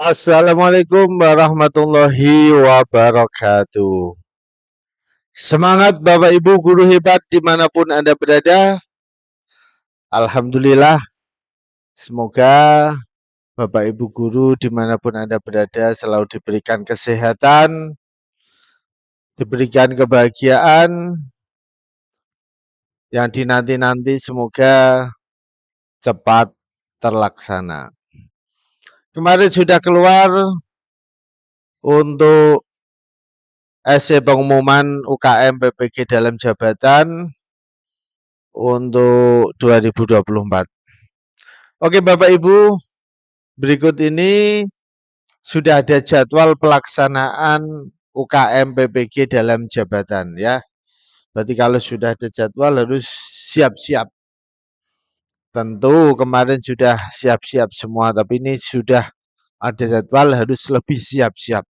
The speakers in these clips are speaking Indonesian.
Assalamualaikum warahmatullahi wabarakatuh. Semangat Bapak Ibu guru hebat dimanapun Anda berada. Alhamdulillah, semoga Bapak Ibu guru dimanapun Anda berada selalu diberikan kesehatan, diberikan kebahagiaan, yang dinanti-nanti semoga cepat terlaksana. Kemarin sudah keluar untuk essay pengumuman UKM PPG dalam jabatan untuk 2024. Oke Bapak Ibu, berikut ini sudah ada jadwal pelaksanaan UKM PPG dalam jabatan ya. Berarti kalau sudah ada jadwal harus siap-siap. Tentu kemarin sudah siap-siap semua, tapi ini sudah ada jadwal harus lebih siap-siap.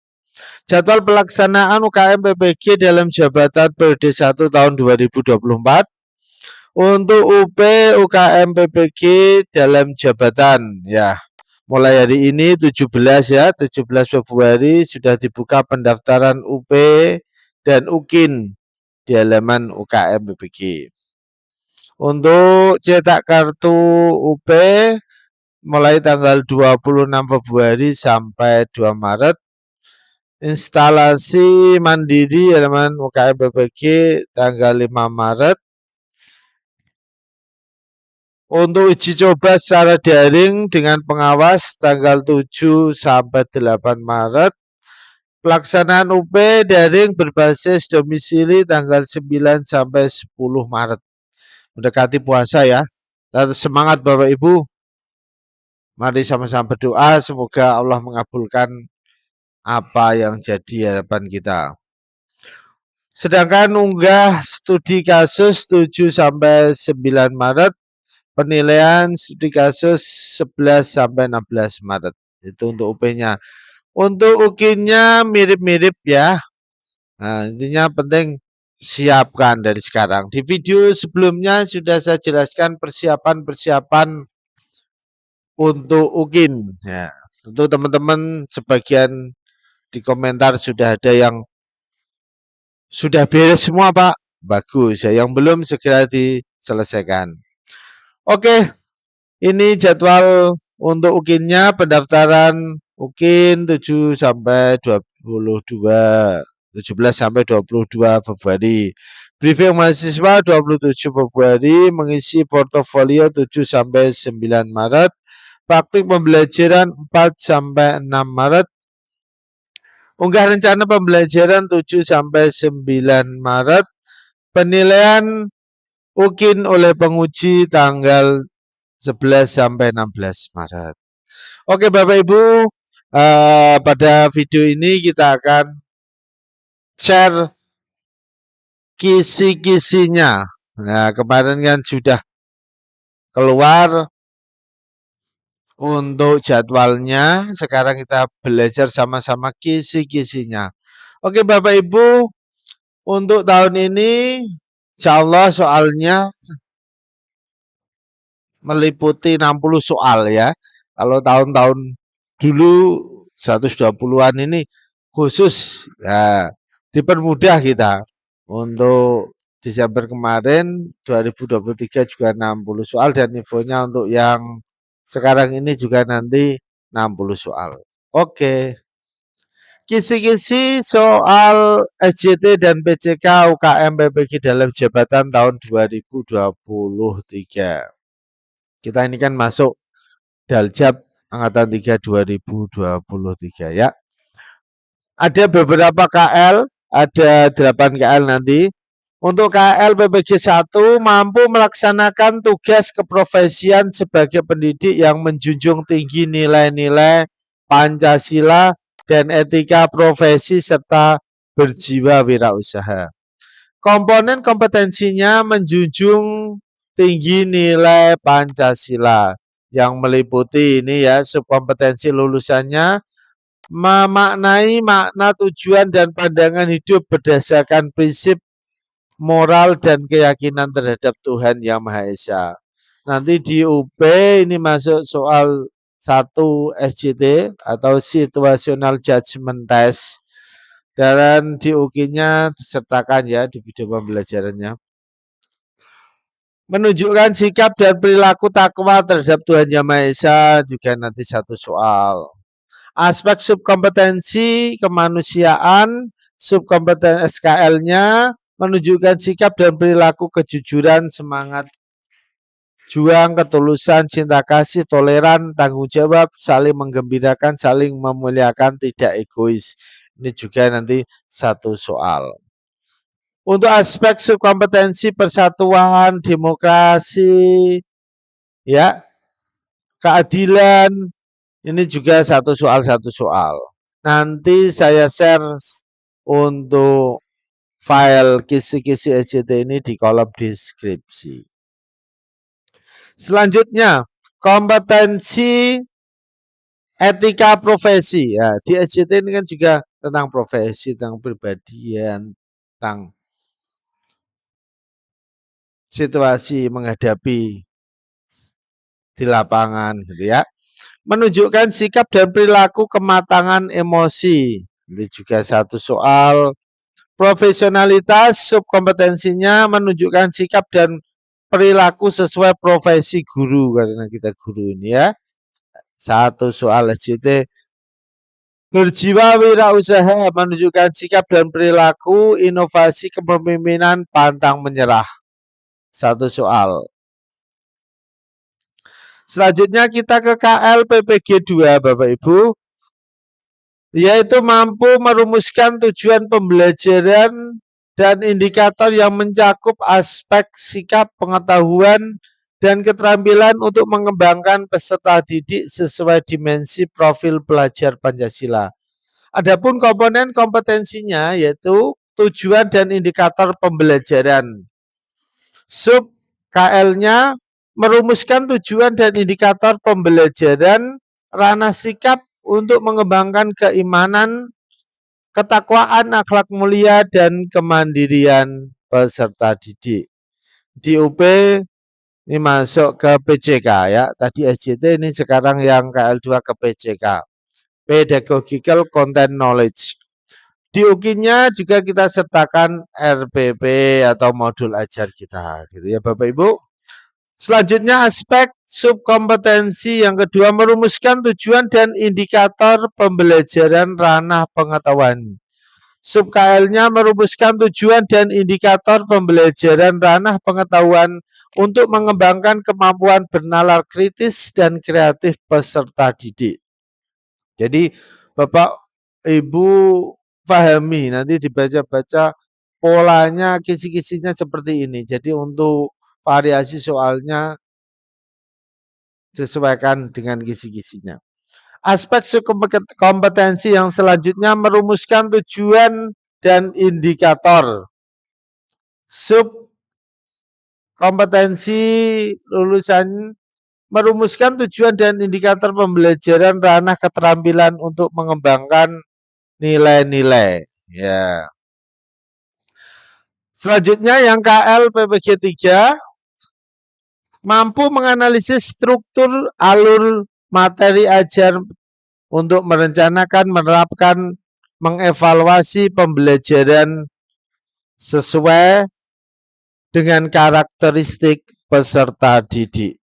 Jadwal pelaksanaan UKM PPG dalam jabatan periode 1 tahun 2024 untuk UP UKM PPG dalam jabatan ya. Mulai hari ini 17 ya, 17 Februari sudah dibuka pendaftaran UP dan UKIN di halaman UKM PPG. Untuk cetak kartu UP mulai tanggal 26 Februari sampai 2 Maret. Instalasi mandiri halaman UKM PPG tanggal 5 Maret. Untuk uji coba secara daring dengan pengawas tanggal 7 sampai 8 Maret. Pelaksanaan UP daring berbasis domisili tanggal 9 sampai 10 Maret. Mendekati puasa ya. Dan semangat Bapak Ibu. Mari sama-sama berdoa semoga Allah mengabulkan apa yang jadi harapan kita. Sedangkan unggah studi kasus 7 sampai 9 Maret. Penilaian studi kasus 11 sampai 16 Maret. Itu untuk UP-nya. Untuk UKIN-nya mirip-mirip ya. Nah, intinya penting siapkan dari sekarang. Di video sebelumnya sudah saya jelaskan persiapan-persiapan untuk UKIN. Ya, tentu teman-teman sebagian di komentar sudah ada yang sudah beres semua Pak. Bagus ya. Yang belum segera diselesaikan. Oke. Ini jadwal untuk UKIN-nya pendaftaran UKIN 7 sampai 22, 17 sampai 22 Februari. Briefing mahasiswa 27 Februari, mengisi portofolio 7 sampai 9 Maret. Praktik pembelajaran 4 sampai 6 Maret. Unggah rencana pembelajaran 7 sampai 9 Maret. Penilaian UKIN oleh penguji tanggal 11 sampai 16 Maret. Oke Bapak Ibu, pada video ini kita akan share kisi-kisinya. Nah, kemarin kan sudah keluar untuk jadwalnya, sekarang kita belajar sama-sama kisi-kisinya. Oke Bapak Ibu, untuk tahun ini insya Allah soalnya meliputi 60 soal ya. Kalau tahun-tahun dulu 120-an ini khusus ya, dipermudah kita. Untuk Desember kemarin 2023 juga 60 soal dan infonya untuk yang sekarang ini juga nanti 60 soal. Oke. Kisi-kisi soal SJT dan PCK UKM PPG dalam jabatan tahun 2023. Kita ini kan masuk Daljab Angkatan 3 2023 ya. Ada beberapa KL, ada 8 KL nanti. Untuk KL PPG 1 mampu melaksanakan tugas keprofesian sebagai pendidik yang menjunjung tinggi nilai-nilai Pancasila dan etika profesi serta berjiwa wirausaha. Komponen kompetensinya menjunjung tinggi nilai Pancasila yang meliputi ini ya, subkompetensi lulusannya memaknai makna tujuan dan pandangan hidup berdasarkan prinsip moral dan keyakinan terhadap Tuhan Yang Maha Esa. Nanti di UP ini masuk soal 1 SJT atau Situational Judgment Test. Dan di UK-nya disertakan ya di video pembelajarannya. Menunjukkan sikap dan perilaku takwa terhadap Tuhan Yang Maha Esa juga nanti 1 soal. Aspek subkompetensi kemanusiaan, subkompetensi SKL-nya menunjukkan sikap dan perilaku kejujuran, semangat juang, ketulusan, cinta kasih, toleran, tanggung jawab, saling menggembirakan, saling memuliakan, tidak egois. Ini juga nanti 1 soal. Untuk aspek subkompetensi persatuan, demokrasi, ya, keadilan, ini juga 1 soal. Nanti saya share untuk file kisi-kisi SJT ini di kolom deskripsi. Selanjutnya, kompetensi etika profesi. Ya, di SJT ini kan juga tentang profesi, tentang pribadian, tentang situasi menghadapi di lapangan gitu ya. Menunjukkan sikap dan perilaku kematangan emosi. Ini juga 1 soal. Profesionalitas subkompetensinya menunjukkan sikap dan perilaku sesuai profesi guru, karena kita guru ini ya. 1 soal SJT. Berjiwa wirausaha menunjukkan sikap dan perilaku inovasi kepemimpinan pantang menyerah. 1 soal. Selanjutnya kita ke KL PPG 2 Bapak Ibu, yaitu mampu merumuskan tujuan pembelajaran dan indikator yang mencakup aspek sikap, pengetahuan, dan keterampilan untuk mengembangkan peserta didik sesuai dimensi profil pelajar Pancasila. Adapun komponen kompetensinya yaitu tujuan dan indikator pembelajaran. Sub KL-nya merumuskan tujuan dan indikator pembelajaran, ranah sikap untuk mengembangkan keimanan, ketakwaan, akhlak mulia, dan kemandirian peserta didik. Di UP ini masuk ke PCK ya. Tadi SJT, ini sekarang yang KL2 ke PCK. Pedagogical Content Knowledge. Di UKI-nya juga kita sertakan RPP atau modul ajar kita, gitu ya Bapak Ibu. Selanjutnya aspek subkompetensi yang kedua, merumuskan tujuan dan indikator pembelajaran ranah pengetahuan. Sub KL-nya merumuskan tujuan dan indikator pembelajaran ranah pengetahuan untuk mengembangkan kemampuan bernalar kritis dan kreatif peserta didik. Jadi Bapak Ibu pahami, nanti dibaca-baca polanya, kisi-kisinya seperti ini. Jadi untuk variasi soalnya sesuaikan dengan kisi-kisinya. Aspek kompetensi yang selanjutnya merumuskan tujuan dan indikator. Sub kompetensi lulusan merumuskan tujuan dan indikator pembelajaran ranah keterampilan untuk mengembangkan nilai-nilai. Ya. Selanjutnya yang KL PPG 3 mampu menganalisis struktur alur materi ajar untuk merencanakan, menerapkan, mengevaluasi pembelajaran sesuai dengan karakteristik peserta didik.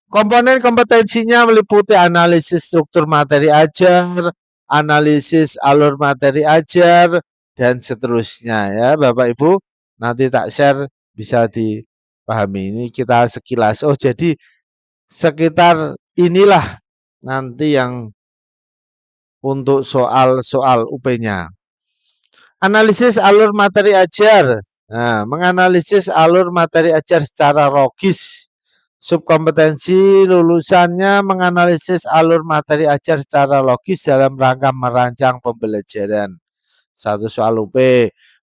Komponen kompetensinya meliputi analisis struktur materi ajar, analisis alur materi ajar, dan seterusnya ya Bapak Ibu. Nanti tak share bisa dipahami. Ini kita sekilas. Oh jadi sekitar inilah nanti yang untuk soal-soal UP-nya. Analisis alur materi ajar. Nah, menganalisis alur materi ajar secara logis. Subkompetensi lulusannya menganalisis alur materi ajar secara logis dalam rangka merancang pembelajaran. 1 soal UP.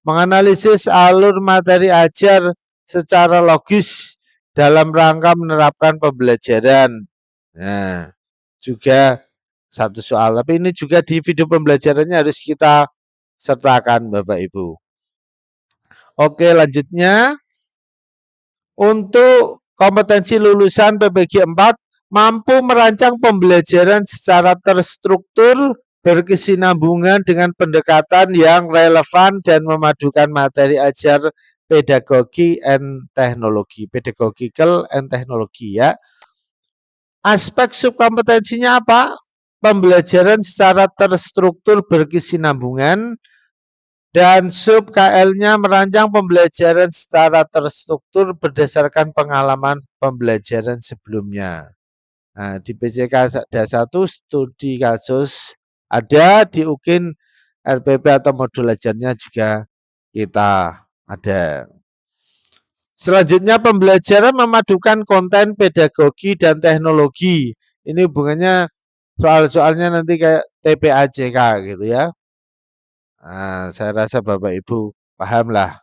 Menganalisis alur materi ajar secara logis dalam rangka menerapkan pembelajaran. Nah, juga 1 soal. Tapi ini juga di video pembelajarannya harus kita sertakan Bapak Ibu. Oke, lanjutnya untuk kompetensi lulusan PPG 4 mampu merancang pembelajaran secara terstruktur, berkesinambungan dengan pendekatan yang relevan dan memadukan materi ajar pedagogi and teknologi, pedagogical and teknologi ya. Aspek subkompetensinya apa? Pembelajaran secara terstruktur berkesinambungan, dan sub KL-nya merancang pembelajaran secara terstruktur berdasarkan pengalaman pembelajaran sebelumnya. Nah, di PCK ada 1 studi kasus, ada di UKIN RPP atau modul ajarnya juga kita ada. Selanjutnya pembelajaran memadukan konten pedagogi dan teknologi. Ini hubungannya soal-soalnya nanti kayak TPAJK gitu ya. Nah, saya rasa Bapak Ibu paham lah.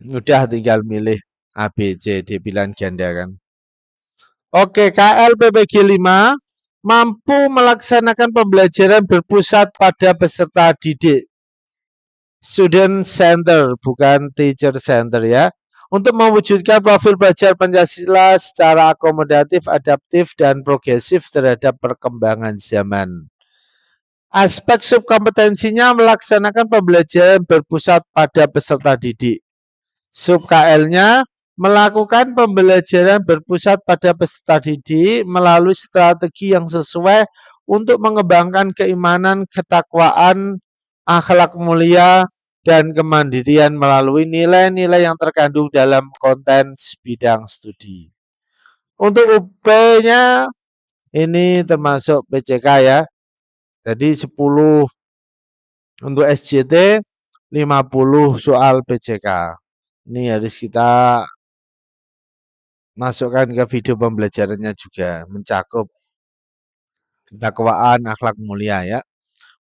Udah tinggal milih A, B, C, D pilihan ganda kan. Oke, KL PPG 5 mampu melaksanakan pembelajaran berpusat pada peserta didik. Student center, bukan teacher center ya. Untuk mewujudkan profil belajar Pancasila secara akomodatif, adaptif, dan progresif terhadap perkembangan zaman. Aspek subkompetensinya melaksanakan pembelajaran berpusat pada peserta didik. Sub KL-nya melakukan pembelajaran berpusat pada peserta didik melalui strategi yang sesuai untuk mengembangkan keimanan, ketakwaan, akhlak mulia, dan kemandirian melalui nilai-nilai yang terkandung dalam konten bidang studi. Untuk UP-nya ini termasuk PCK ya. Jadi 10 untuk SJT, 50 soal PCK. Ini harus kita masukkan ke video pembelajarannya juga, mencakup dakwaan akhlak mulia ya.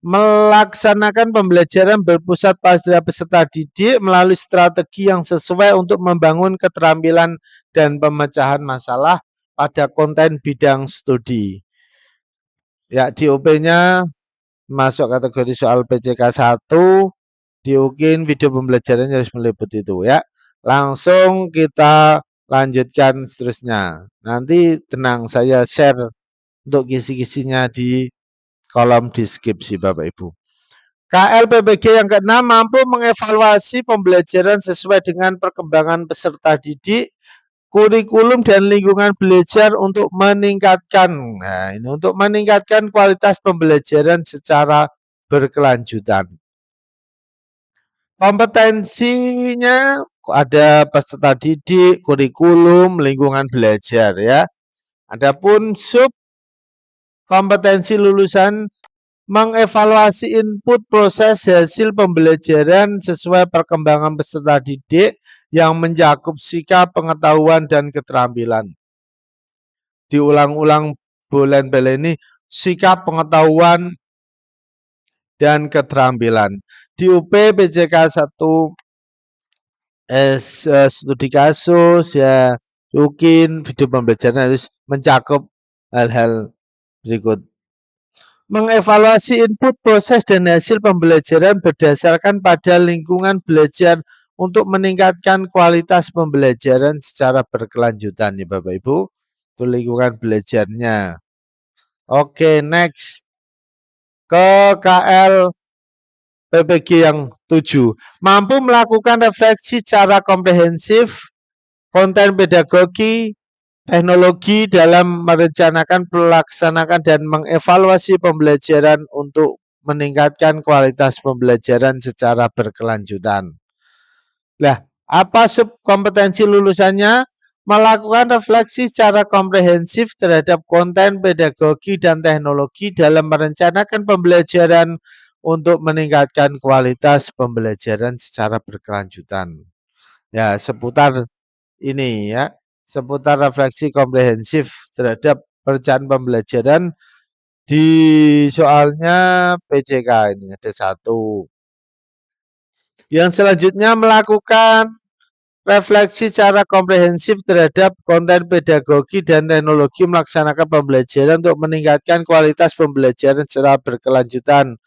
Melaksanakan pembelajaran berpusat pada peserta didik melalui strategi yang sesuai untuk membangun keterampilan dan pemecahan masalah pada konten bidang studi. Ya, di UP-nya masuk kategori soal PCK 1, di UKIN video pembelajarannya harus meliputi itu ya. Langsung kita lanjutkan seterusnya. Nanti tenang, saya share untuk kisi-kisinya di kolom deskripsi Bapak Ibu. KL PPG yang ke-6 mampu mengevaluasi pembelajaran sesuai dengan perkembangan peserta didik, kurikulum dan lingkungan belajar untuk meningkatkan. Nah, ini untuk meningkatkan kualitas pembelajaran secara berkelanjutan. Kompetensinya ada peserta didik, kurikulum, lingkungan belajar ya. Adapun sub kompetensi lulusan mengevaluasi input proses hasil pembelajaran sesuai perkembangan peserta didik yang mencakup sikap, pengetahuan, dan keterampilan. Diulang-ulang bolen-beleni sikap, pengetahuan, dan keterampilan. Di UP PCK 1 studi kasus ya, UKIN video pembelajaran harus mencakup hal-hal berikut. Mengevaluasi input proses dan hasil pembelajaran berdasarkan pada lingkungan belajar untuk meningkatkan kualitas pembelajaran secara berkelanjutan ya Bapak Ibu. Itu lingkungan belajarnya. Oke, next. Ke KL PPG yang 7. Mampu melakukan refleksi secara komprehensif konten pedagogi, teknologi dalam merencanakan, melaksanakan, dan mengevaluasi pembelajaran untuk meningkatkan kualitas pembelajaran secara berkelanjutan. Nah, apa subkompetensi lulusannya? Melakukan refleksi secara komprehensif terhadap konten pedagogi dan teknologi dalam merencanakan pembelajaran untuk meningkatkan kualitas pembelajaran secara berkelanjutan. Ya, seputar ini ya, seputar refleksi komprehensif terhadap perencanaan pembelajaran di soalnya PCK ini ada 1. Yang selanjutnya melakukan refleksi secara komprehensif terhadap konten pedagogi dan teknologi melaksanakan pembelajaran untuk meningkatkan kualitas pembelajaran secara berkelanjutan.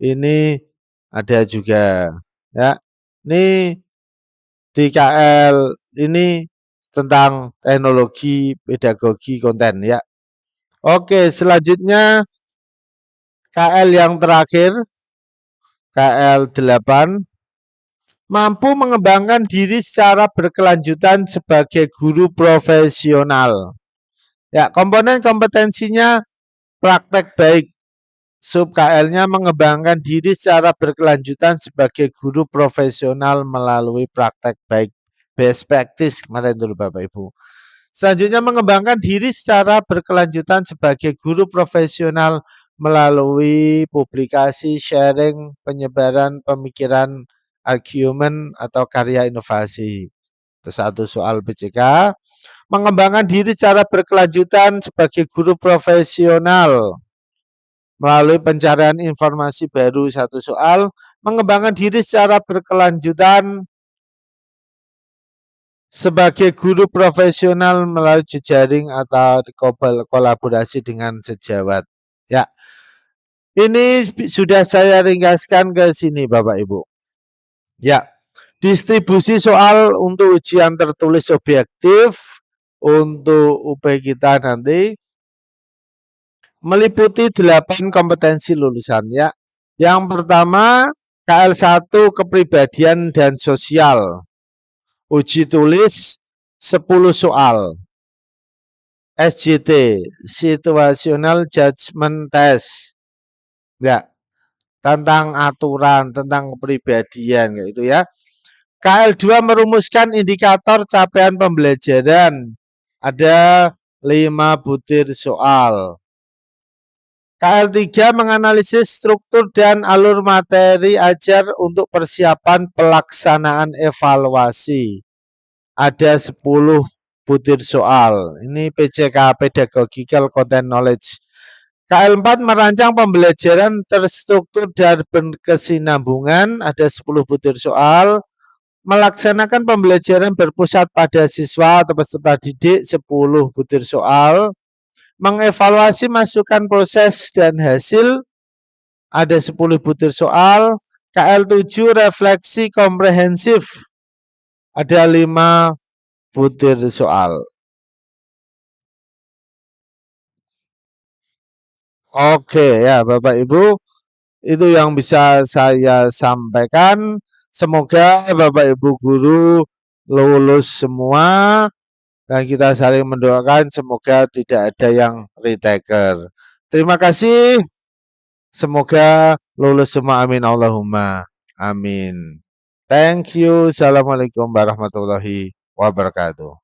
Ini ada juga ya. Ini DKL ini tentang teknologi, pedagogi, konten ya. Oke, selanjutnya KL yang terakhir, KL 8, mampu mengembangkan diri secara berkelanjutan sebagai guru profesional. Ya, komponen kompetensinya praktek baik. Sub KL-nya mengembangkan diri secara berkelanjutan sebagai guru profesional melalui praktek baik. Best practice kemarin dulu Bapak Ibu. Selanjutnya mengembangkan diri secara berkelanjutan sebagai guru profesional melalui publikasi, sharing, penyebaran pemikiran, argumen atau karya inovasi. Itu satu soal PCK. Mengembangkan diri secara berkelanjutan sebagai guru profesional melalui pencarian informasi baru, satu soal. Mengembangkan diri secara berkelanjutan sebagai guru profesional melalui jejaring atau kolaborasi dengan sejawat. Ya, ini sudah saya ringkaskan ke sini Bapak Ibu. Ya, distribusi soal untuk ujian tertulis objektif untuk UP kita nanti meliputi 8 kompetensi lulusan ya. Yang pertama KL1 kepribadian dan sosial. Uji tulis 10 soal. SJT, Situational Judgment Test. Ya, tentang aturan, tentang kepribadian gitu ya. KL2 merumuskan indikator capaian pembelajaran. Ada 5 butir soal. KL3 menganalisis struktur dan alur materi ajar untuk persiapan pelaksanaan evaluasi. Ada 10 butir soal. Ini PCK, Pedagogical Content Knowledge. KL4 merancang pembelajaran terstruktur dan berkesinambungan. Ada 10 butir soal. Melaksanakan pembelajaran berpusat pada siswa atau peserta didik 10 butir soal. Mengevaluasi masukan proses dan hasil ada 10 butir soal. KL7 refleksi komprehensif ada 5 butir soal. Oke ya Bapak Ibu, itu yang bisa saya sampaikan. Semoga Bapak Ibu guru lulus semua dan kita saling mendoakan semoga tidak ada yang retaker. Terima kasih. Semoga lulus semua, amin Allahumma amin. Thank you. Assalamualaikum warahmatullahi wabarakatuh.